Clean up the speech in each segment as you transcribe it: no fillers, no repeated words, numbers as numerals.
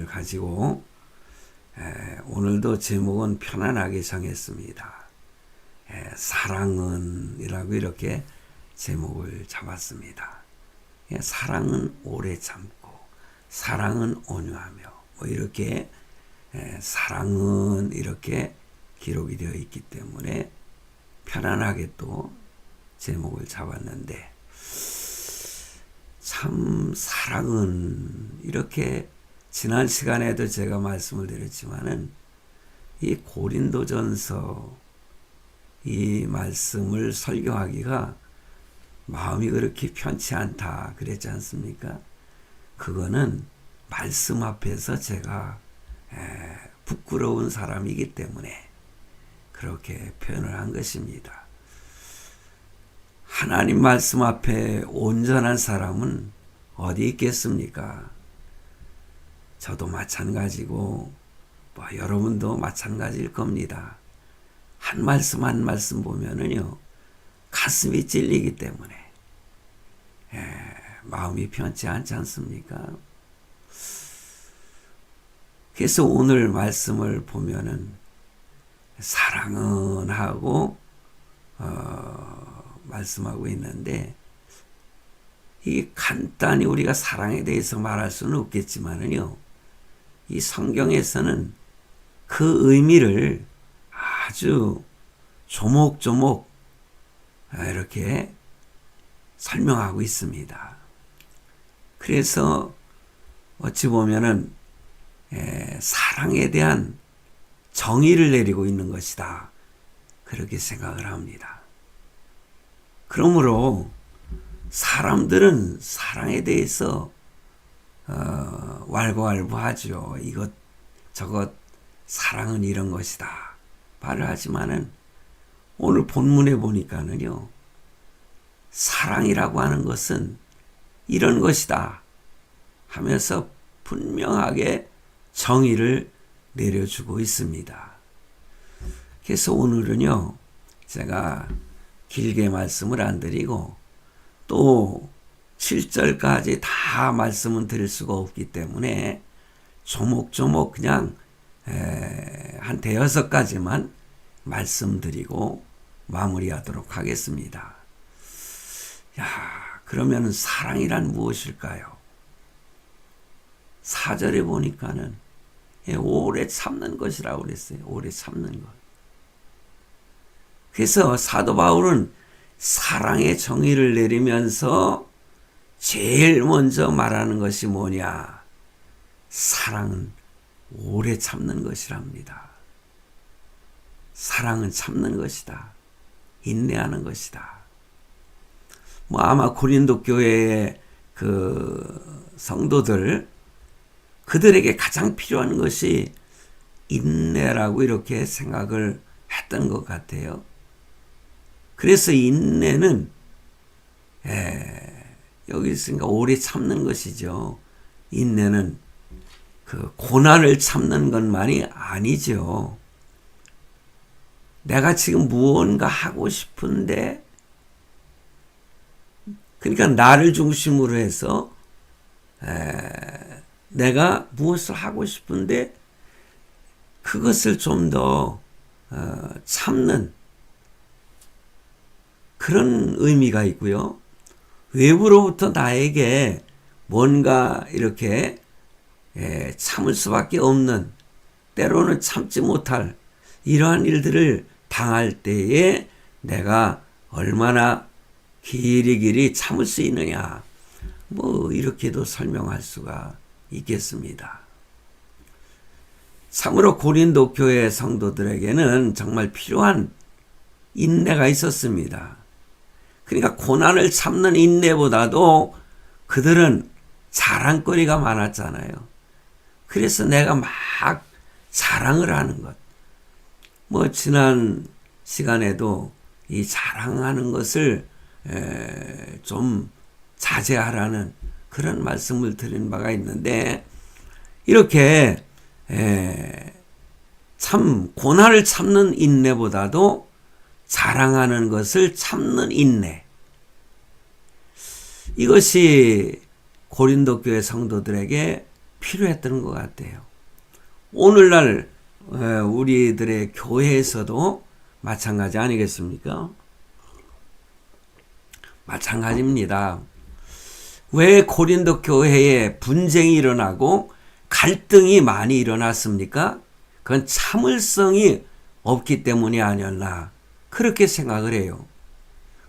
말씀을 가지고 오늘도 제목은 편안하게 정했습니다. 사랑은 이라고 이렇게 제목을 잡았습니다. 사랑은 오래 참고 사랑은 온유하며 뭐 이렇게 사랑은 이렇게 기록이 되어 있기 때문에 편안하게 또 제목을 잡았는데, 참 사랑은 이렇게 지난 시간에도 제가 말씀을 드렸지만은 이 고린도전서 이 말씀을 설교하기가 마음이 그렇게 편치 않다 그랬지 않습니까? 그거는 말씀 앞에서 제가 부끄러운 사람이기 때문에 그렇게 표현을 한 것입니다. 하나님 말씀 앞에 온전한 사람은 어디 있겠습니까? 저도 마찬가지고 여러분도 마찬가지일 겁니다. 한 말씀 한 말씀 보면은요 가슴이 찔리기 때문에 마음이 편치 않지 않습니까? 그래서 오늘 말씀을 보면은 사랑은 하고 말씀하고 있는데, 이 간단히 우리가 사랑에 대해서 말할 수는 없겠지만은요, 이 성경에서는 그 의미를 아주 조목조목 이렇게 설명하고 있습니다. 그래서 어찌 보면은 사랑에 대한 정의를 내리고 있는 것이다, 그렇게 생각을 합니다. 그러므로 사람들은 사랑에 대해서 왈가왈부하죠. 이것 저것 사랑은 이런 것이다 말을 하지만은 오늘 본문에 보니까는요, 사랑이라고 하는 것은 이런 것이다 하면서 분명하게 정의를 내려주고 있습니다. 그래서 오늘은요, 제가 길게 말씀을 안 드리고 또 7절까지 다 말씀은 드릴 수가 없기 때문에 조목조목 그냥 한 대여섯 가지만 말씀드리고 마무리하도록 하겠습니다. 그러면 사랑이란 무엇일까요? 4절에 보니까는 오래 참는 것이라고 그랬어요. 오래 참는 것. 그래서 사도 바울은 사랑의 정의를 내리면서 제일 먼저 말하는 것이 뭐냐? 사랑은 오래 참는 것이랍니다. 사랑은 참는 것이다. 인내하는 것이다. 아마 고린도 교회의 그 성도들, 그들에게 가장 필요한 것이 인내라고 이렇게 생각을 했던 것 같아요. 그래서 인내는 여기 있으니까 오래 참는 것이죠. 인내는 그 고난을 참는 것만이 아니죠. 내가 지금 무언가 하고 싶은데, 그러니까 나를 중심으로 해서 내가 무엇을 하고 싶은데 그것을 좀 더 참는 그런 의미가 있고요. 외부로부터 나에게 뭔가 이렇게 참을 수밖에 없는, 때로는 참지 못할 이러한 일들을 당할 때에 내가 얼마나 길이 참을 수 있느냐, 이렇게도 설명할 수가 있겠습니다. 참으로 고린도 교회 성도들에게는 정말 필요한 인내가 있었습니다. 그러니까 고난을 참는 인내보다도 그들은 자랑거리가 많았잖아요. 그래서 내가 막 자랑을 하는 것. 지난 시간에도 이 자랑하는 것을 좀 자제하라는 그런 말씀을 드린 바가 있는데, 이렇게 참 고난을 참는 인내보다도 자랑하는 것을 참는 인내, 이것이 고린도 교회 성도들에게 필요했던 것 같아요. 오늘날 우리들의 교회에서도 마찬가지 아니겠습니까? 마찬가지입니다. 왜 고린도 교회에 분쟁이 일어나고 갈등이 많이 일어났습니까? 그건 참을성이 없기 때문이 아니었나 그렇게 생각을 해요.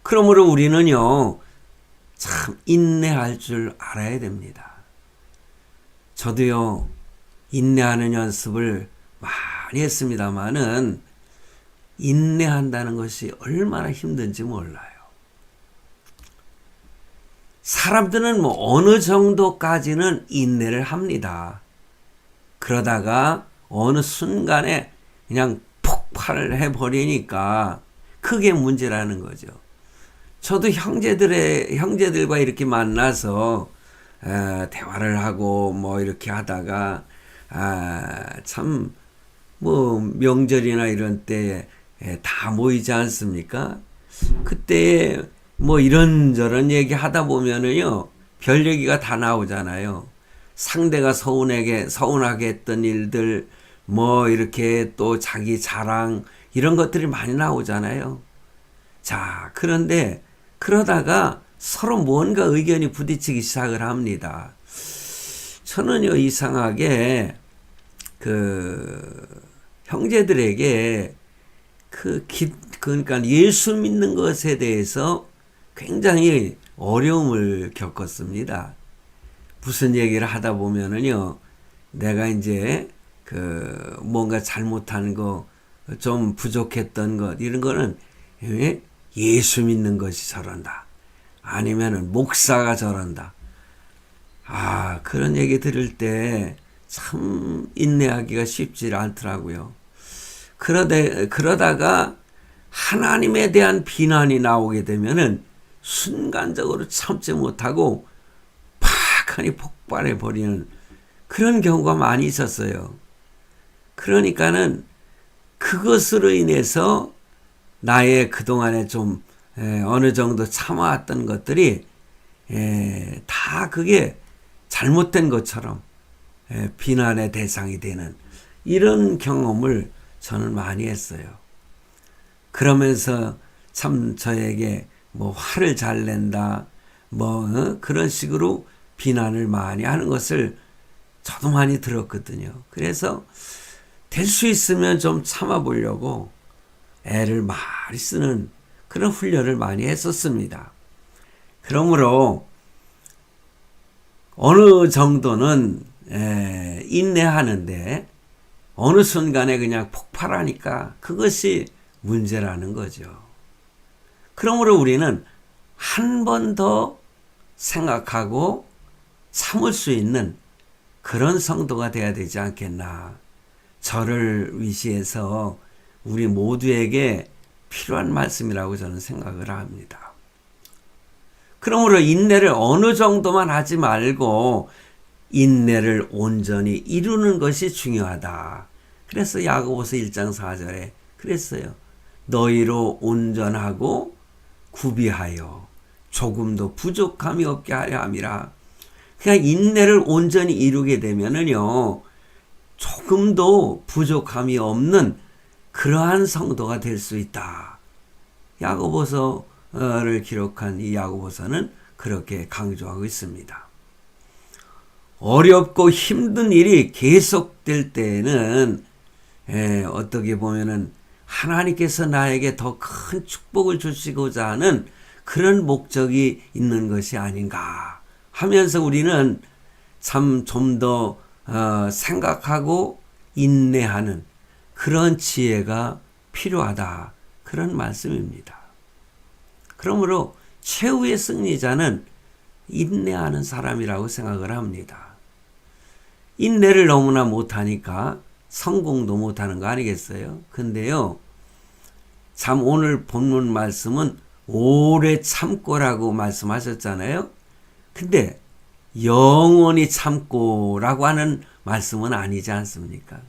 그러므로 우리는요 참 인내할 줄 알아야 됩니다. 저도요 인내하는 연습을 많이 했습니다마는 인내한다는 것이 얼마나 힘든지 몰라요. 사람들은 뭐 어느 정도까지는 인내를 합니다. 그러다가 어느 순간에 그냥 폭발을 해버리니까 그게 문제라는 거죠. 저도 형제들과 이렇게 만나서 대화를 하고 뭐 이렇게 하다가 참 뭐 명절이나 이런 때에 다 모이지 않습니까? 그때 뭐 이런저런 얘기 하다 보면은요 별 얘기가 다 나오잖아요. 상대가 서운하게 했던 일들 뭐 이렇게 또 자기 자랑 이런 것들이 많이 나오잖아요. 자, 그런데 그러다가 서로 뭔가 의견이 부딪히기 시작을 합니다. 저는요 이상하게 형제들에게 그러니까 예수 믿는 것에 대해서 굉장히 어려움을 겪었습니다. 무슨 얘기를 하다 보면은요, 내가 이제 뭔가 잘못한 거, 좀 부족했던 것, 이런 거는 예수 믿는 것이 저런다. 아니면은 목사가 저런다. 그런 얘기 들을 때 참 인내하기가 쉽지 않더라고요. 그러다가 하나님에 대한 비난이 나오게 되면은 순간적으로 참지 못하고 팍하니 폭발해 버리는 그런 경우가 많이 있었어요. 그러니까는 그것으로 인해서 나의 그동안에 좀 어느 정도 참아왔던 것들이 다 그게 잘못된 것처럼 비난의 대상이 되는 이런 경험을 저는 많이 했어요. 그러면서 참 저에게 뭐 화를 잘 낸다 그런 식으로 비난을 많이 하는 것을 저도 많이 들었거든요. 그래서 될 수 있으면 좀 참아보려고 애를 많이 쓰는 그런 훈련을 많이 했었습니다. 그러므로 어느 정도는 인내하는데 어느 순간에 그냥 폭발하니까 그것이 문제라는 거죠. 그러므로 우리는 한 번 더 생각하고 참을 수 있는 그런 성도가 돼야 되지 않겠나. 저를 위시해서 우리 모두에게 필요한 말씀이라고 저는 생각을 합니다. 그러므로 인내를 어느 정도만 하지 말고 인내를 온전히 이루는 것이 중요하다. 그래서 야고보서 1장 4절에 그랬어요. 너희로 온전하고 구비하여 조금도 부족함이 없게 하려 함이라. 그냥 인내를 온전히 이루게 되면은요, 조금도 부족함이 없는 그러한 성도가 될 수 있다. 야고보서를 기록한 이 야고보서는 그렇게 강조하고 있습니다. 어렵고 힘든 일이 계속될 때에는 어떻게 보면은 하나님께서 나에게 더 큰 축복을 주시고자 하는 그런 목적이 있는 것이 아닌가 하면서 우리는 참 좀 더 생각하고 인내하는 그런 지혜가 필요하다. 그런 말씀입니다. 그러므로 최후의 승리자는 인내하는 사람이라고 생각을 합니다. 인내를 너무나 못하니까 성공도 못하는 거 아니겠어요? 근데요, 참 오늘 본문 말씀은 오래 참고라고 말씀하셨잖아요. 근데 영원히 참고라고 하는 말씀은 아니지 않습니까?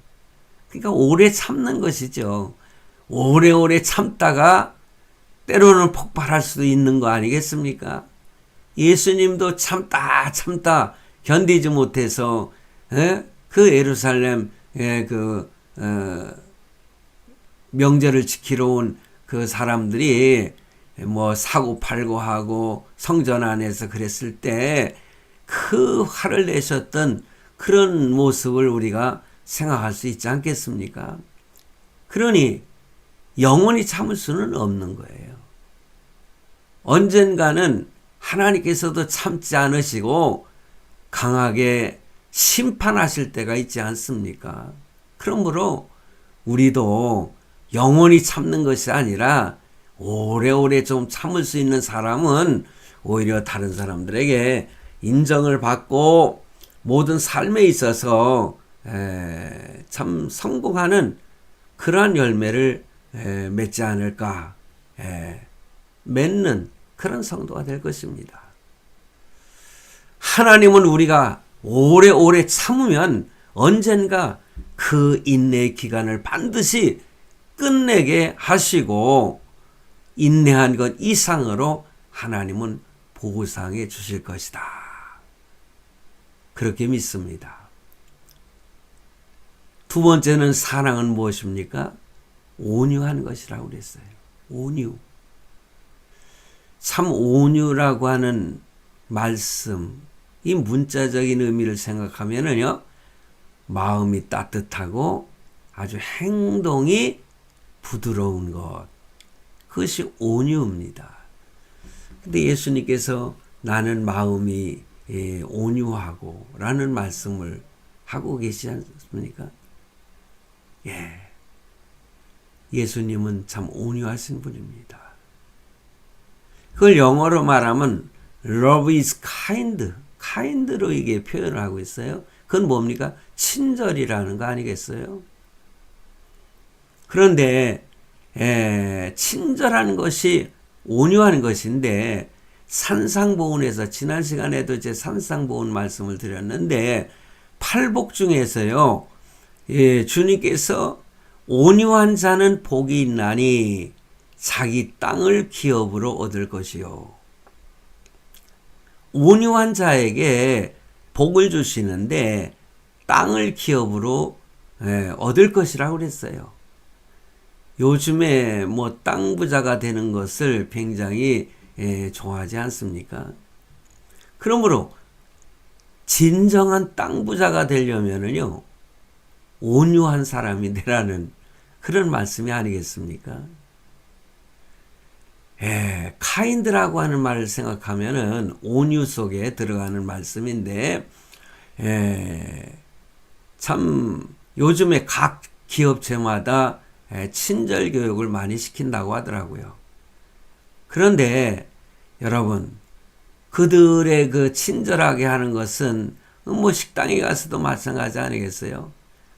그러니까 오래 참는 것이죠. 오래오래 참다가 때로는 폭발할 수도 있는 거 아니겠습니까? 예수님도 참다 견디지 못해서 그 예루살렘의 명절을 지키러 온 그 사람들이 뭐 사고 팔고 하고 성전 안에서 그랬을 때 그 화를 내셨던 그런 모습을 우리가 생각할 수 있지 않겠습니까? 그러니 영원히 참을 수는 없는 거예요. 언젠가는 하나님께서도 참지 않으시고 강하게 심판하실 때가 있지 않습니까? 그러므로 우리도 영원히 참는 것이 아니라 오래오래 좀 참을 수 있는 사람은 오히려 다른 사람들에게 인정을 받고 모든 삶에 있어서 참 성공하는 그러한 열매를 맺지 않을까, 맺는 그런 성도가 될 것입니다. 하나님은 우리가 오래오래 참으면 언젠가 그 인내의 기간을 반드시 끝내게 하시고 인내한 것 이상으로 하나님은 보상해 주실 것이다. 그렇게 믿습니다. 두 번째는 사랑은 무엇입니까? 온유한 것이라고 그랬어요. 온유. 참 온유라고 하는 말씀, 이 문자적인 의미를 생각하면은요, 마음이 따뜻하고 아주 행동이 부드러운 것. 그것이 온유입니다. 근데 예수님께서 나는 마음이 온유하고 라는 말씀을 하고 계시지 않습니까? 예수님은 참 온유하신 분입니다. 그걸 영어로 말하면 love is kind, kind로 이게 표현을 하고 있어요. 그건 뭡니까? 친절이라는 거 아니겠어요? 그런데 친절한 것이 온유한 것인데 산상보훈에서 지난 시간에도 제 산상보훈 말씀을 드렸는데 팔복 중에서요, 주님께서 온유한 자는 복이 있나니 자기 땅을 기업으로 얻을 것이요. 온유한 자에게 복을 주시는데 땅을 기업으로 얻을 것이라고 그랬어요. 요즘에 뭐 땅 부자가 되는 것을 굉장히 좋아하지 않습니까? 그러므로 진정한 땅 부자가 되려면은요, 온유한 사람이 되라는 그런 말씀이 아니겠습니까? 카인드라고 하는 말을 생각하면은 온유 속에 들어가는 말씀인데, 참 요즘에 각 기업체마다 친절 교육을 많이 시킨다고 하더라고요. 그런데 여러분, 그들의 그 친절하게 하는 것은 뭐 식당에 가서도 마찬가지 아니겠어요?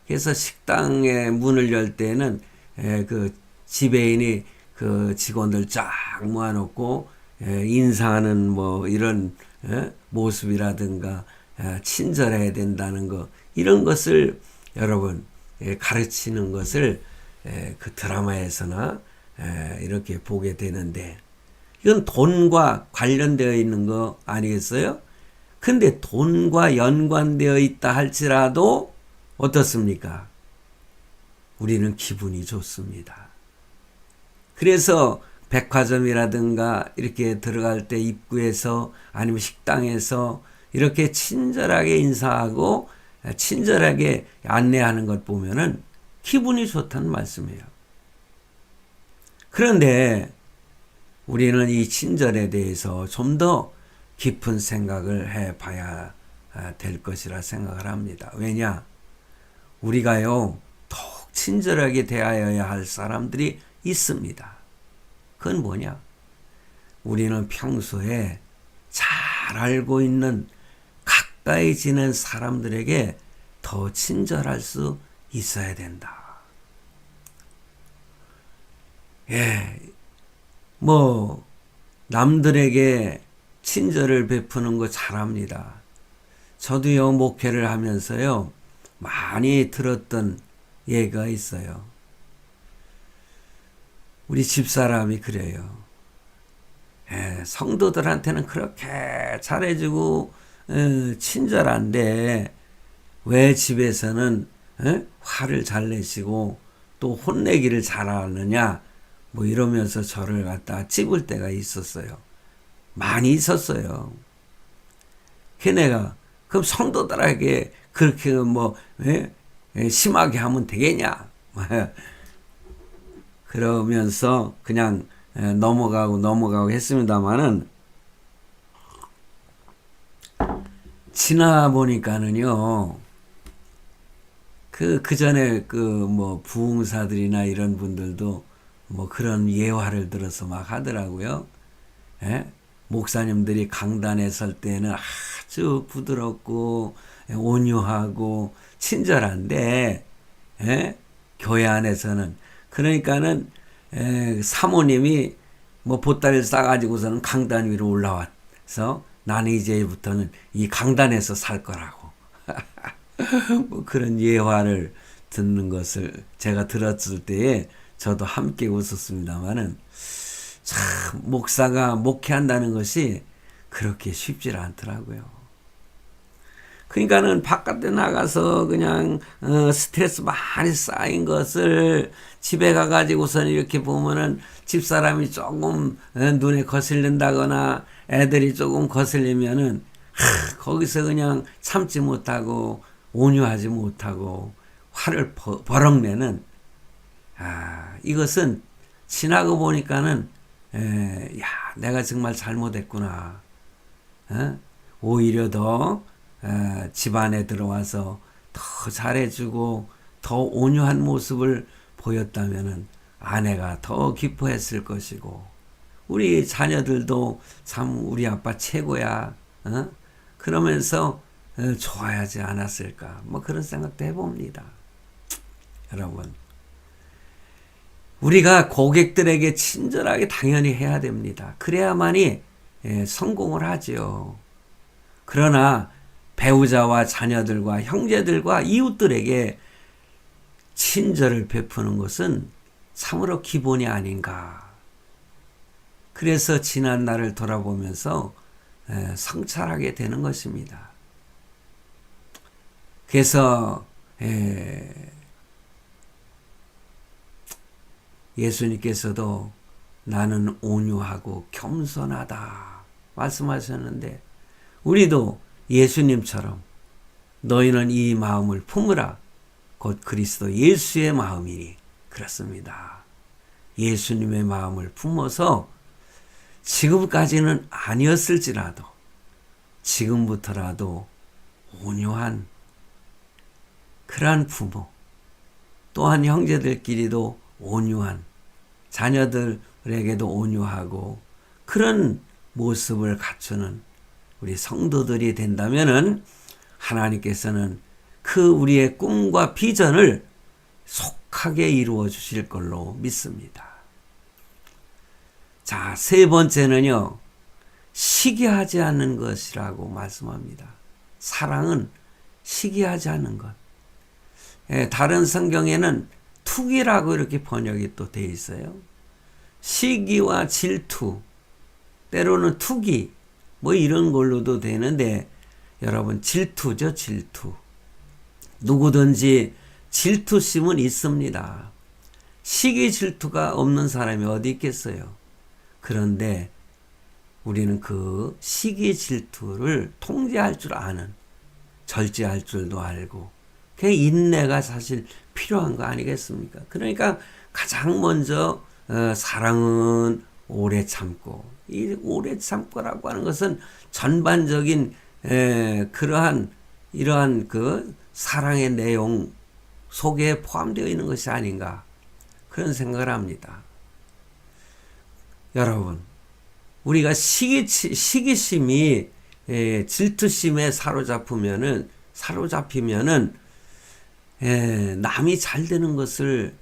그래서 식당의 문을 열 때는 그 지배인이 그 직원들 쫙 모아놓고 인사하는 뭐 이런 모습이라든가 친절해야 된다는 거, 이런 것을 여러분 가르치는 것을 그 드라마에서나 이렇게 보게 되는데, 이건 돈과 관련되어 있는 거 아니겠어요? 근데 돈과 연관되어 있다 할지라도 어떻습니까? 우리는 기분이 좋습니다. 그래서 백화점이라든가 이렇게 들어갈 때 입구에서 아니면 식당에서 이렇게 친절하게 인사하고 친절하게 안내하는 것 보면은 기분이 좋다는 말씀이에요. 그런데 우리는 이 친절에 대해서 좀 더 깊은 생각을 해봐야 될 것이라 생각을 합니다. 왜냐? 우리가요, 더욱 친절하게 대하여야 할 사람들이 있습니다. 그건 뭐냐? 우리는 평소에 잘 알고 있는 가까이 지낸 사람들에게 더 친절할 수 있어야 된다. 뭐 남들에게 친절을 베푸는 거 잘합니다. 저도요, 목회를 하면서요, 많이 들었던 예가 있어요. 우리 집사람이 그래요. 성도들한테는 그렇게 잘해주고 친절한데 왜 집에서는 화를 잘 내시고 또 혼내기를 잘하느냐 뭐 이러면서 저를 갖다 찝을 때가 있었어요. 많이 있었어요. 걔네가 그럼 성도들에게 그렇게 뭐 심하게 하면 되겠냐 그러면서 그냥 넘어가고 했습니다만은 지나 보니까는요. 그 전에 뭐 부흥사들이나 이런 분들도 뭐 그런 예화를 들어서 막 하더라고요. 예? 목사님들이 강단에 설 때는 아주 부드럽고 온유하고 친절한데 교회 안에서는 그러니까는 사모님이 뭐 보따리를 싸가지고서는 강단 위로 올라와서 나는 이제부터는 이 강단에서 살 거라고 뭐 그런 예화를 듣는 것을 제가 들었을 때에 저도 함께 웃었습니다만은 참 목사가 목회한다는 것이 그렇게 쉽지 않더라고요. 그러니까는 바깥에 나가서 그냥 스트레스 많이 쌓인 것을 집에 가가지고서는 이렇게 보면은 집사람이 조금 눈에 거슬린다거나 애들이 조금 거슬리면은 거기서 그냥 참지 못하고 온유하지 못하고 화를 버럭 내는 이것은 지나고 보니까는 내가 정말 잘못했구나. 오히려 더 집안에 들어와서 더 잘해주고 더 온유한 모습을 보였다면은 아내가 더 기뻐했을 것이고 우리 자녀들도 참 우리 아빠 최고야. 그러면서 좋아하지 않았을까. 뭐 그런 생각도 해봅니다. 여러분. 우리가 고객들에게 친절하게 당연히 해야 됩니다. 그래야만이 성공을 하죠. 그러나 배우자와 자녀들과 형제들과 이웃들에게 친절을 베푸는 것은 참으로 기본이 아닌가. 그래서 지난 날을 돌아보면서 성찰하게 되는 것입니다. 그래서 예수님께서도 나는 온유하고 겸손하다 말씀하셨는데 우리도 예수님처럼 너희는 이 마음을 품으라 곧 그리스도 예수의 마음이니 그렇습니다. 예수님의 마음을 품어서 지금까지는 아니었을지라도 지금부터라도 온유한 그러한 부모 또한 형제들끼리도 온유한 자녀들에게도 온유하고 그런 모습을 갖추는 우리 성도들이 된다면은 하나님께서는 그 우리의 꿈과 비전을 속하게 이루어 주실 걸로 믿습니다. 자, 세 번째는요. 시기하지 않는 것이라고 말씀합니다. 사랑은 시기하지 않는 것. 다른 성경에는 투기라고 이렇게 번역이 또 되어 있어요. 시기와 질투, 때로는 투기, 뭐 이런 걸로도 되는데 여러분 질투죠, 질투. 누구든지 질투심은 있습니다. 시기 질투가 없는 사람이 어디 있겠어요. 그런데 우리는 그 시기 질투를 통제할 줄 아는, 절제할 줄도 알고 그 인내가 사실 필요한 거 아니겠습니까? 그러니까 가장 먼저 사랑은 오래 참고, 이 오래 참고라고 하는 것은 전반적인 이러한 그 사랑의 내용 속에 포함되어 있는 것이 아닌가 그런 생각을 합니다. 여러분, 우리가 시기심이 질투심에 사로잡히면은 남이 잘 되는 것을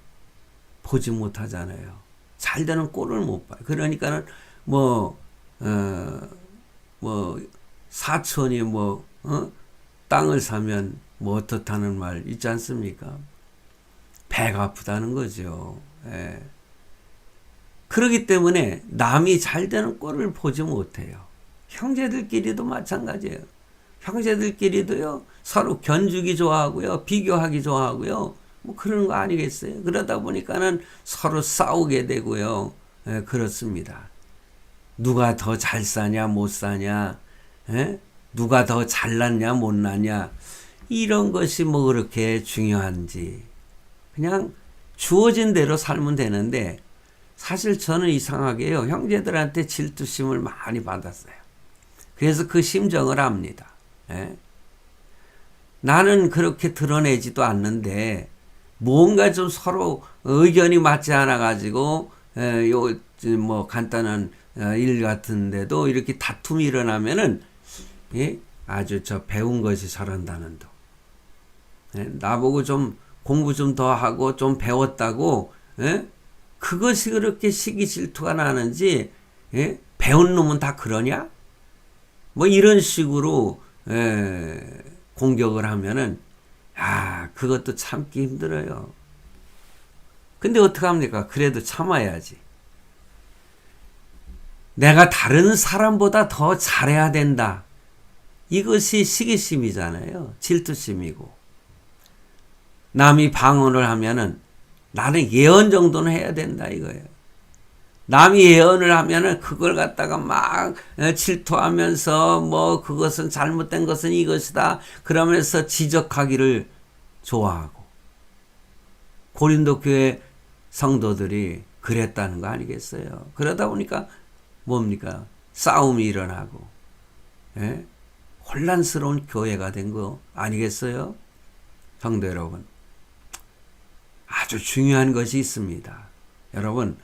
보지 못하잖아요. 잘 되는 꼴을 못 봐요. 그러니까는 사촌이 땅을 사면 뭐 어떻다는 말 있지 않습니까? 배가 아프다는 거죠. 그렇기 때문에 남이 잘 되는 꼴을 보지 못해요. 형제들끼리도 마찬가지예요. 형제들끼리도요, 서로 견주기 좋아하고요, 비교하기 좋아하고요, 뭐 그런 거 아니겠어요? 그러다 보니까는 서로 싸우게 되고요, 예, 그렇습니다. 누가 더 잘 사냐, 못 사냐, 예? 누가 더 잘났냐, 못났냐, 이런 것이 뭐 그렇게 중요한지. 그냥 주어진 대로 살면 되는데, 사실 저는 이상하게요, 형제들한테 질투심을 많이 받았어요. 그래서 그 심정을 압니다. 예? 나는 그렇게 드러내지도 않는데, 뭔가 좀 서로 의견이 맞지 않아 가지고 뭐 간단한 일 같은데도 이렇게 다툼이 일어나면은, 예? 아주 저 배운 것이 저런다는 도. 예? 나보고 좀 공부 좀 더 하고 좀 배웠다고, 예? 그것이 그렇게 시기 질투가 나는지, 예? 배운 놈은 다 그러냐? 뭐 이런 식으로 공격을 하면은, 그것도 참기 힘들어요. 근데 어떡합니까? 그래도 참아야지. 내가 다른 사람보다 더 잘해야 된다. 이것이 시기심이잖아요. 질투심이고. 남이 방언을 하면은 나는 예언 정도는 해야 된다 이거예요. 남이 예언을 하면은 그걸 갖다가 막 질투하면서 뭐 그것은 잘못된 것은 이것이다 그러면서 지적하기를 좋아하고, 고린도 교회 성도들이 그랬다는 거 아니겠어요? 그러다 보니까 뭡니까? 싸움이 일어나고, 예? 혼란스러운 교회가 된 거 아니겠어요? 성도 여러분, 아주 중요한 것이 있습니다. 여러분,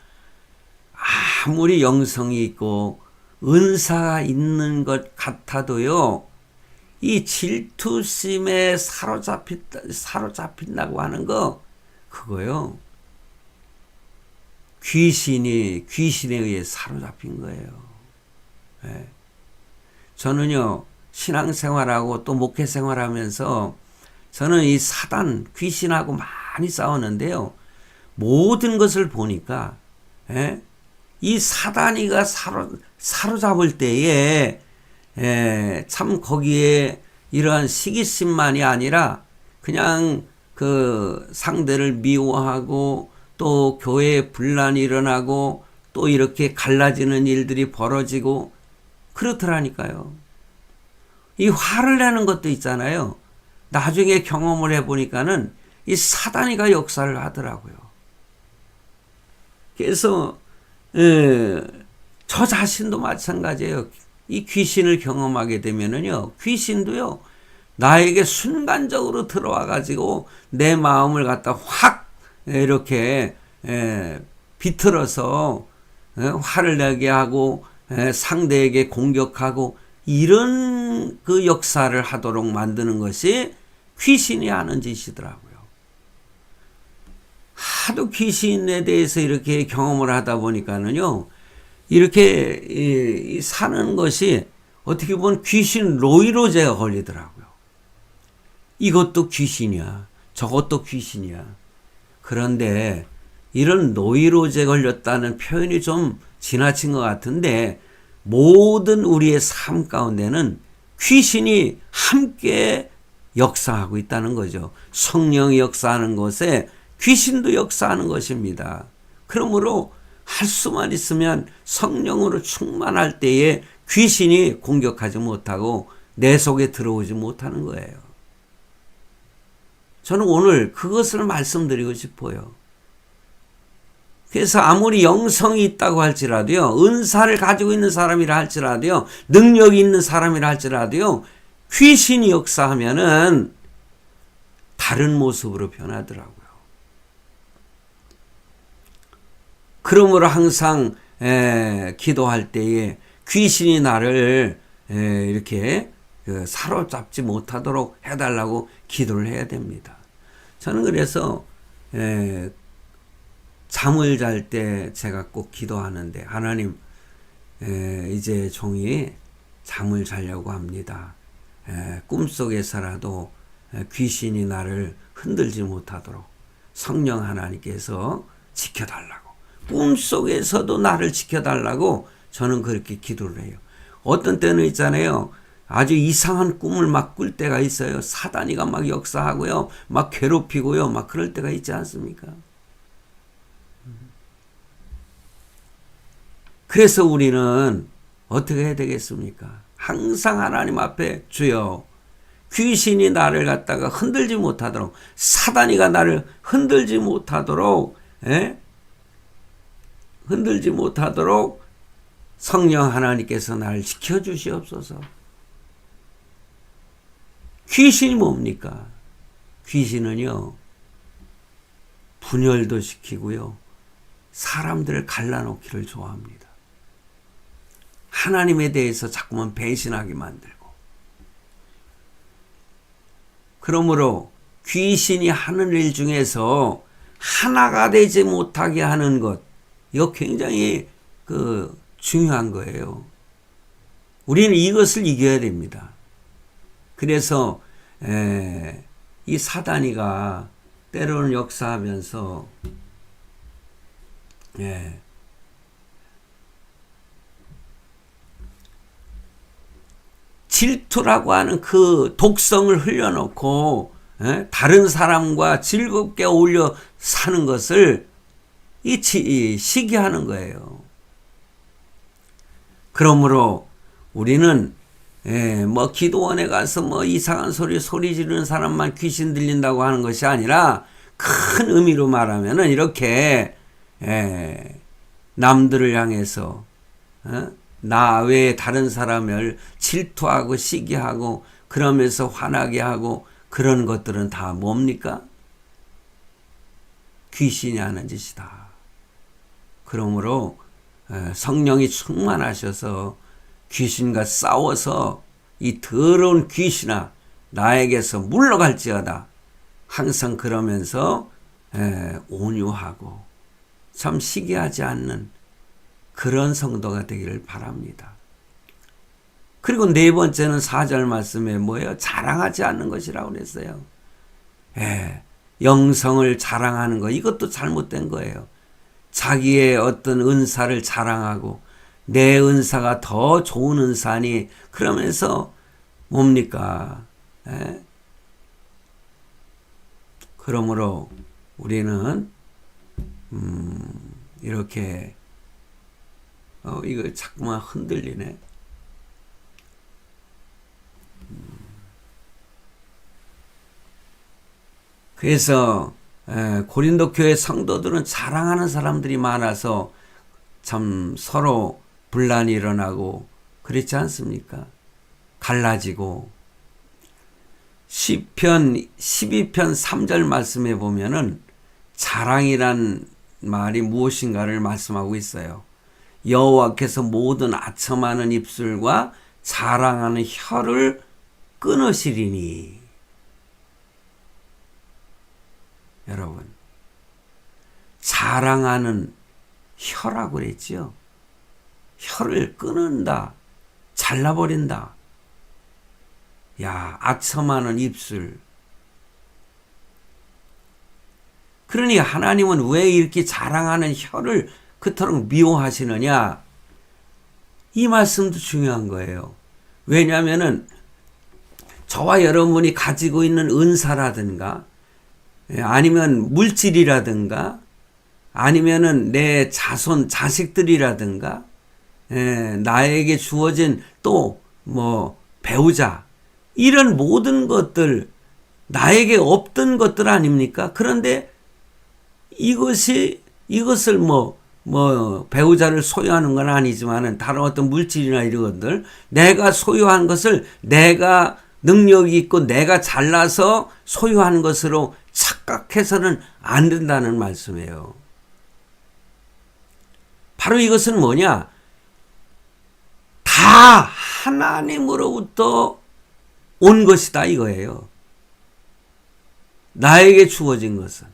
아무리 영성이 있고 은사가 있는 것 같아도요, 이 질투심에 사로잡힌다고 하는 거, 그거요, 귀신에 의해 사로잡힌 거예요. 예. 저는요, 신앙생활하고 또 목회생활하면서 저는 이 사단, 귀신하고 많이 싸웠는데요, 모든 것을 보니까, 예? 이 사단이가 사로잡을 때에, 참 거기에 이러한 시기심만이 아니라 그냥 그 상대를 미워하고 또 교회에 분란이 일어나고 또 이렇게 갈라지는 일들이 벌어지고 그렇더라니까요. 이 화를 내는 것도 있잖아요. 나중에 경험을 해보니까는 이 사단이가 역사를 하더라고요. 그래서 저 자신도 마찬가지예요. 이 귀신을 경험하게 되면은요, 귀신도요, 나에게 순간적으로 들어와 가지고 내 마음을 갖다 확 이렇게 비틀어서 화를 내게 하고 상대에게 공격하고 이런 그 역사를 하도록 만드는 것이 귀신이 하는 짓이더라고요. 하도 귀신에 대해서 이렇게 경험을 하다 보니까는요, 이렇게 사는 것이 어떻게 보면 귀신 노이로제가 걸리더라고요. 이것도 귀신이야, 저것도 귀신이야. 그런데 이런 노이로제 걸렸다는 표현이 좀 지나친 것 같은데, 모든 우리의 삶 가운데는 귀신이 함께 역사하고 있다는 거죠. 성령이 역사하는 것에 귀신도 역사하는 것입니다. 그러므로 할 수만 있으면 성령으로 충만할 때에 귀신이 공격하지 못하고 내 속에 들어오지 못하는 거예요. 저는 오늘 그것을 말씀드리고 싶어요. 그래서 아무리 영성이 있다고 할지라도요, 은사를 가지고 있는 사람이라 할지라도요, 능력이 있는 사람이라 할지라도요, 귀신이 역사하면은 다른 모습으로 변하더라고요. 그러므로 항상 기도할 때에 귀신이 나를 이렇게 사로잡지 못하도록 해달라고 기도를 해야 됩니다. 저는 그래서 잠을 잘 때 제가 꼭 기도하는데, 하나님, 이제 종이 잠을 자려고 합니다. 꿈속에서라도 귀신이 나를 흔들지 못하도록 성령 하나님께서 지켜달라고, 꿈속에서도 나를 지켜달라고 저는 그렇게 기도를 해요. 어떤 때는 있잖아요. 아주 이상한 꿈을 막 꿀 때가 있어요. 사단이가 막 역사하고요. 막 괴롭히고요. 막 그럴 때가 있지 않습니까? 그래서 우리는 어떻게 해야 되겠습니까? 항상 하나님 앞에 주여, 귀신이 나를 갖다가 흔들지 못하도록, 사단이가 나를 흔들지 못하도록, 흔들지 못하도록 성령 하나님께서 나를 지켜주시옵소서. 귀신이 뭡니까? 귀신은요, 분열도 시키고요, 사람들을 갈라놓기를 좋아합니다. 하나님에 대해서 자꾸만 배신하게 만들고. 그러므로 귀신이 하는 일 중에서 하나가 되지 못하게 하는 것, 이거 굉장히 중요한 거예요. 우리는 이것을 이겨야 됩니다. 그래서 이 사단이가 때로는 역사하면서 질투라고 하는 그 독성을 흘려놓고 다른 사람과 즐겁게 어울려 사는 것을 시기하는 거예요. 그러므로 우리는 뭐 기도원에 가서 뭐 이상한 소리 지르는 사람만 귀신 들린다고 하는 것이 아니라, 큰 의미로 말하면은 이렇게 남들을 향해서 나 외에 다른 사람을 질투하고 시기하고 그러면서 화나게 하고 그런 것들은 다 뭡니까? 귀신이 하는 짓이다. 그러므로 성령이 충만하셔서 귀신과 싸워서 이 더러운 귀신아 나에게서 물러갈지어다. 항상 그러면서 온유하고 참 시기하지 않는 그런 성도가 되기를 바랍니다. 그리고 네 번째는 4절 말씀에 뭐예요? 자랑하지 않는 것이라고 그랬어요. 영성을 자랑하는 거, 이것도 잘못된 거예요. 자기의 어떤 은사를 자랑하고 내 은사가 더 좋은 은사니 그러면서 뭡니까? 그러므로 우리는 이렇게 이거 자꾸만 흔들리네. 그래서 고린도 교회 성도들은 자랑하는 사람들이 많아서 참 서로 분란이 일어나고 그렇지 않습니까? 갈라지고. 시편 12편 3절 말씀에 보면은 자랑이란 말이 무엇인가를 말씀하고 있어요. 여호와께서 모든 아첨하는 입술과 자랑하는 혀를 끊으시리니. 여러분, 자랑하는 혀라고 그랬죠. 혀를 끊는다, 잘라버린다. 야, 아첨하는 입술. 그러니 하나님은 왜 이렇게 자랑하는 혀를 그토록 미워하시느냐? 이 말씀도 중요한 거예요. 왜냐하면은 저와 여러분이 가지고 있는 은사라든가 아니면 물질이라든가 아니면은 내 자식들이라든가 나에게 주어진 또 뭐 배우자, 이런 모든 것들 나에게 없던 것들 아닙니까? 그런데 이것을 뭐 배우자를 소유하는 건 아니지만은 다른 어떤 물질이나 이런 것들, 내가 소유한 것을 내가 능력이 있고 내가 잘나서 소유하는 것으로 착각해서는 안 된다는 말씀이에요. 바로 이것은 뭐냐? 다 하나님으로부터 온 것이다 이거예요. 나에게 주어진 것은.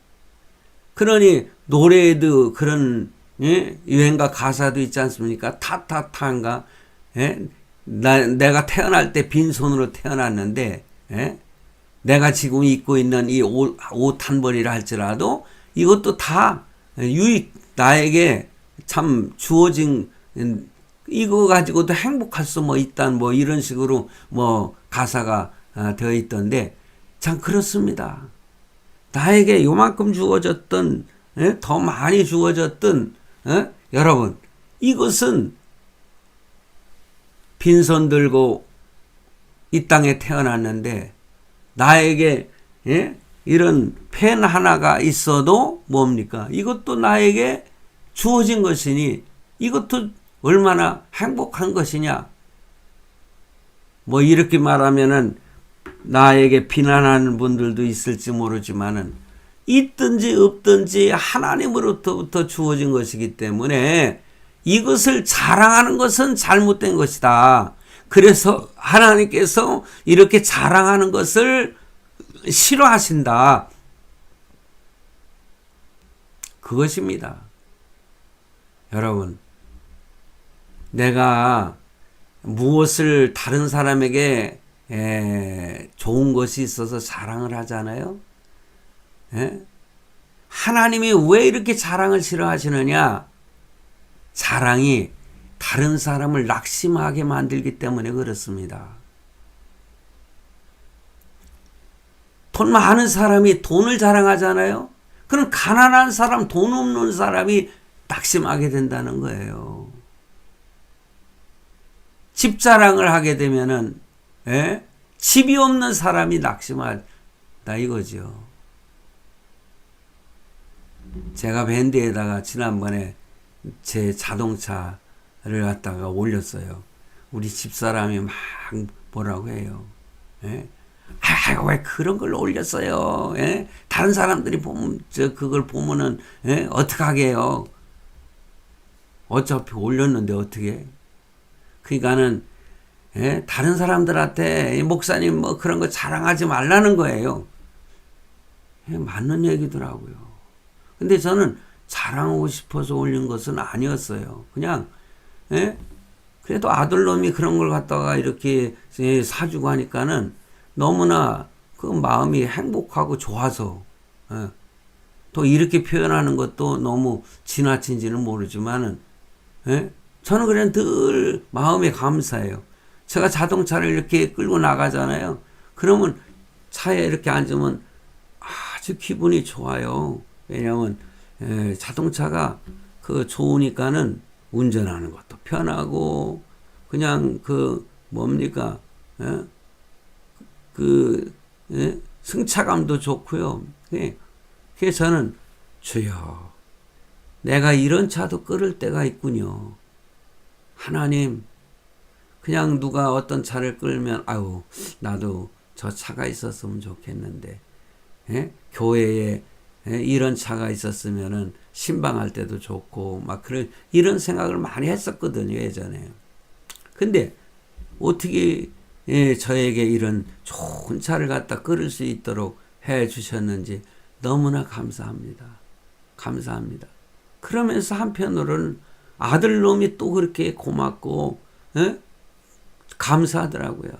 그러니 노래에도 그런 유행가 가사도 있지 않습니까? 타타타인가? 내가 태어날 때 빈손으로 태어났는데 내가 지금 입고 있는 이 옷 한 벌이라 할지라도 이것도 다 나에게 참 주어진 이거 가지고도 행복할 수 뭐 있단 뭐 이런 식으로 뭐 가사가 되어 있던데 참 그렇습니다. 나에게 요만큼 주어졌던 더 많이 주어졌던 여러분 이것은 빈손 들고 이 땅에 태어났는데 나에게 이런 펜 하나가 있어도 뭡니까? 이것도 나에게 주어진 것이니 이것도 얼마나 행복한 것이냐. 뭐 이렇게 말하면은 나에게 비난하는 분들도 있을지 모르지만은 있든지 없든지 하나님으로부터 주어진 것이기 때문에 이것을 자랑하는 것은 잘못된 것이다. 그래서 하나님께서 이렇게 자랑하는 것을 싫어하신다. 그것입니다. 여러분, 내가 무엇을 다른 사람에게 좋은 것이 있어서 자랑을 하잖아요. 하나님이 왜 이렇게 자랑을 싫어하시느냐? 자랑이 다른 사람을 낙심하게 만들기 때문에 그렇습니다. 돈 많은 사람이 돈을 자랑하잖아요. 그럼 가난한 사람, 돈 없는 사람이 낙심하게 된다는 거예요. 집 자랑을 하게 되면은 집이 없는 사람이 낙심한다 이거죠. 제가 밴드에다가 지난번에 제 자동차를 갖다가 올렸어요. 우리 집사람이 막 뭐라고 해요. 왜 그런 걸 올렸어요. 다른 사람들이 보면 그걸 보면은 어떡하게 해요. 어차피 올렸는데 어떻게? 그러니까는 다른 사람들한테 목사님 뭐 그런 거 자랑하지 말라는 거예요. 맞는 얘기더라고요. 근데 저는 자랑하고 싶어서 올린 것은 아니었어요. 그냥 그래도 아들놈이 그런 걸 갖다가 이렇게 사주고 하니까는 너무나 그 마음이 행복하고 좋아서 또 이렇게 표현하는 것도 너무 지나친지는 모르지만은 저는 그냥 늘 마음에 감사해요. 제가 자동차를 이렇게 끌고 나가잖아요. 그러면 차에 이렇게 앉으면 아주 기분이 좋아요. 왜냐하면 자동차가 그 좋으니까는 운전하는 것도 편하고 그냥 그 뭡니까 승차감도 좋고요. 그래서 저는 주여 내가 이런 차도 끌을 때가 있군요. 하나님 그냥 누가 어떤 차를 끌면 아유 나도 저 차가 있었으면 좋겠는데 교회에 이런 차가 있었으면은 신방할 때도 좋고 막 그런 이런 생각을 많이 했었거든요 예전에. 근데 어떻게 저에게 이런 좋은 차를 갖다 끌을 수 있도록 해 주셨는지 너무나 감사합니다. 감사합니다. 그러면서 한편으로는 아들놈이 또 그렇게 고맙고 감사하더라고요.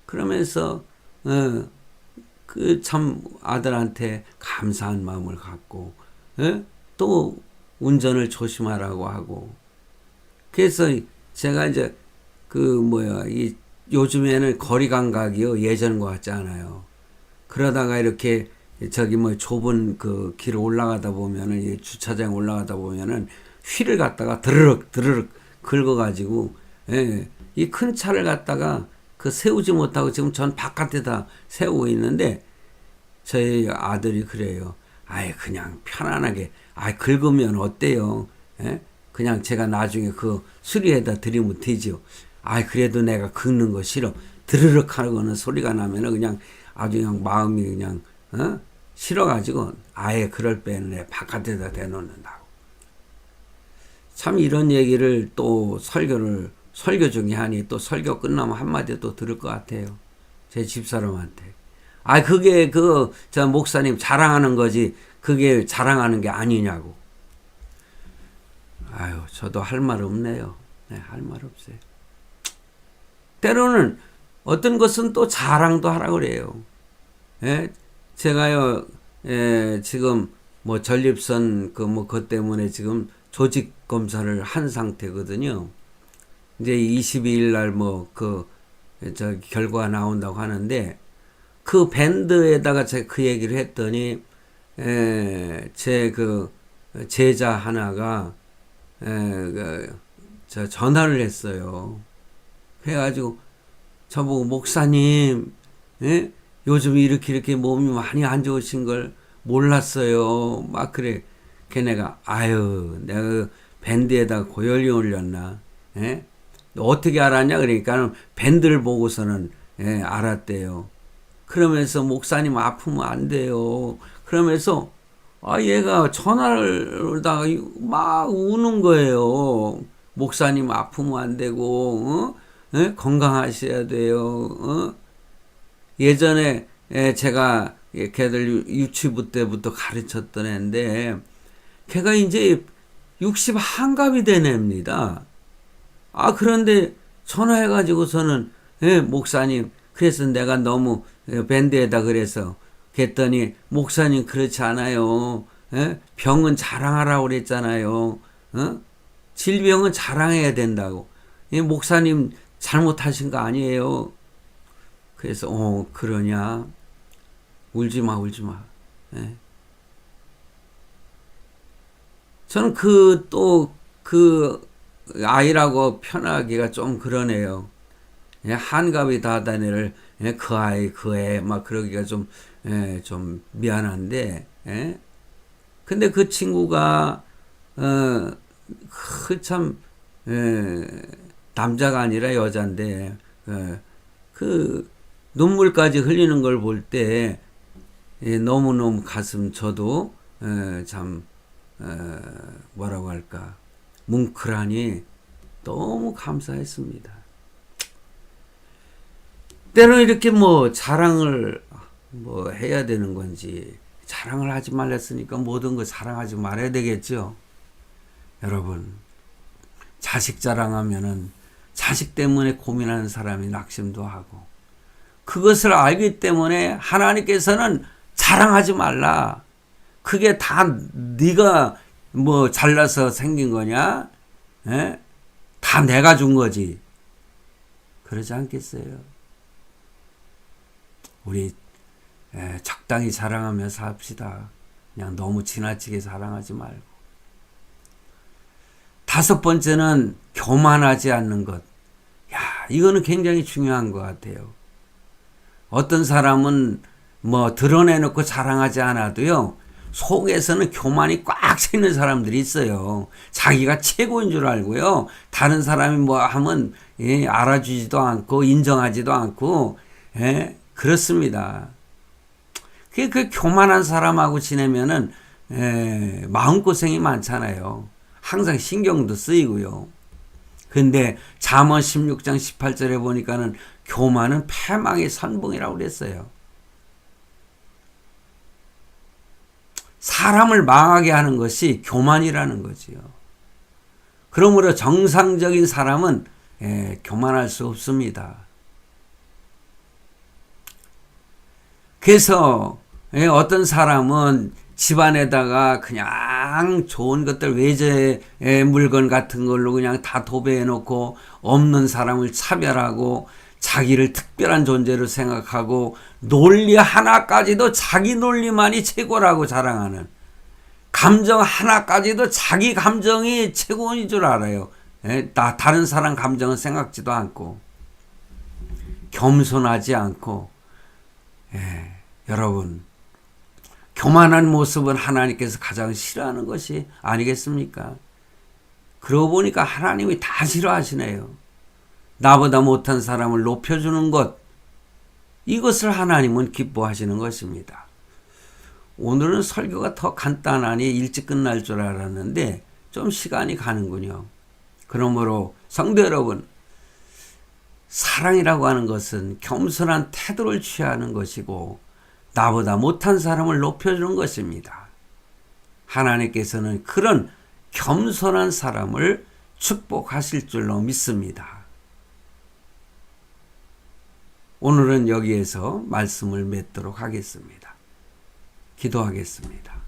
그러면서 그 참 아들한테 감사한 마음을 갖고 또 운전을 조심하라고 하고 그래서 제가 이제 이 요즘에는 거리 감각이요 예전과 같지 않아요. 그러다가 이렇게 저기 좁은 그 길 올라가다 보면은 이 주차장 올라가다 보면은 휠을 갖다가 드르륵 긁어가지고 이 큰 차를 갖다가 그 세우지 못하고 지금 전 바깥에다 세우고 있는데 저희 아들이 그래요. 아예 그냥 편안하게 긁으면 어때요? 그냥 제가 나중에 그 수리해다 드리면 되죠. 그래도 내가 긁는 거 싫어. 드르륵 하는 소리가 나면은 그냥 아주 그냥 마음이 그냥 싫어가지고 아예 그럴 때는 바깥에다 대놓는다고. 참 이런 얘기를 또 설교 중에 하니 또 설교 끝나면 한마디 또 들을 것 같아요. 제 집사람한테. 그게 저 목사님 자랑하는 거지 그게 자랑하는 게 아니냐고. 저도 할 말 없네요. 할 말 없어요. 때로는 어떤 것은 또 자랑도 하라고 그래요. 제가요, 지금 전립선 그것 때문에 지금 조직 검사를 한 상태거든요. 이제 22일 날 결과가 나온다고 하는데, 그 밴드에다가 제가 그 얘기를 했더니, 제 제자 하나가, 전화를 했어요. 해가지고, 저보고, 목사님, 예? 요즘 이렇게 몸이 많이 안 좋으신 걸 몰랐어요. 막 그래. 걔네가, 아유, 내가 그 밴드에다가 고열이 올렸나? 예? 어떻게 알았냐? 그러니까 밴드를 보고서는, 알았대요. 그러면서 목사님 아프면 안 돼요. 그러면서, 얘가 전화를 막 우는 거예요. 목사님 아프면 안 되고, 건강하셔야 돼요. 예전에 제가 걔들 유치부 때부터 가르쳤던 애인데, 걔가 이제 60 한갑이 된 애입니다. 그런데 전화해가지고서는, 목사님, 그래서 내가 너무 밴드에다 그래서, 그랬더니, 목사님, 그렇지 않아요. 병은 자랑하라고 그랬잖아요. 질병은 자랑해야 된다고. 목사님 잘못하신 거 아니에요. 그래서, 그러냐. 울지 마. 저는 그 아이라고 편하기가 좀 그러네요. 한갑이 다 된 애를, 그 애, 막 그러기가 좀 미안한데, 근데 그 친구가, 참, 남자가 아니라 여잔데, 그 눈물까지 흘리는 걸 볼 때, 너무너무 저도, 참, 뭐라고 할까, 뭉클하니 너무 감사했습니다. 때로는 이렇게 자랑을 해야 되는 건지, 자랑을 하지 말랬으니까 모든 거 자랑하지 말아야 되겠죠. 여러분, 자식 자랑하면은 자식 때문에 고민하는 사람이 낙심도 하고, 그것을 알기 때문에 하나님께서는 자랑하지 말라. 그게 다 네가 잘나서 생긴 거냐? 다 내가 준 거지. 그러지 않겠어요? 우리 적당히 자랑하면서 삽시다. 그냥 너무 지나치게 자랑하지 말고. 5번째는 교만하지 않는 것. 이거는 굉장히 중요한 것 같아요. 어떤 사람은 드러내놓고 자랑하지 않아도요, 속에서는 교만이 꽉 차 있는 사람들이 있어요. 자기가 최고인 줄 알고요, 다른 사람이 하면 알아주지도 않고 인정하지도 않고, 그렇습니다. 그 교만한 사람하고 지내면은 마음고생이 많잖아요. 항상 신경도 쓰이고요. 근데 잠언 16장 18절에 보니까는 교만은 패망의 선봉이라고 그랬어요. 사람을 망하게 하는 것이 교만이라는 거지요. 그러므로 정상적인 사람은 교만할 수 없습니다. 그래서 어떤 사람은 집안에다가 그냥 좋은 것들, 외제 물건 같은 걸로 그냥 다 도배해 놓고, 없는 사람을 차별하고 자기를 특별한 존재로 생각하고, 논리 하나까지도 자기 논리만이 최고라고 자랑하는, 감정 하나까지도 자기 감정이 최고인 줄 알아요. 다른 사람 감정은 생각지도 않고, 겸손하지 않고. 여러분, 교만한 모습은 하나님께서 가장 싫어하는 것이 아니겠습니까? 그러고 보니까 하나님이 다 싫어하시네요. 나보다 못한 사람을 높여주는 것, 이것을 하나님은 기뻐하시는 것입니다. 오늘은 설교가 더 간단하니 일찍 끝날 줄 알았는데 좀 시간이 가는군요. 그러므로 성도 여러분, 사랑이라고 하는 것은 겸손한 태도를 취하는 것이고, 나보다 못한 사람을 높여주는 것입니다. 하나님께서는 그런 겸손한 사람을 축복하실 줄로 믿습니다. 오늘은 여기에서 말씀을 맺도록 하겠습니다. 기도하겠습니다.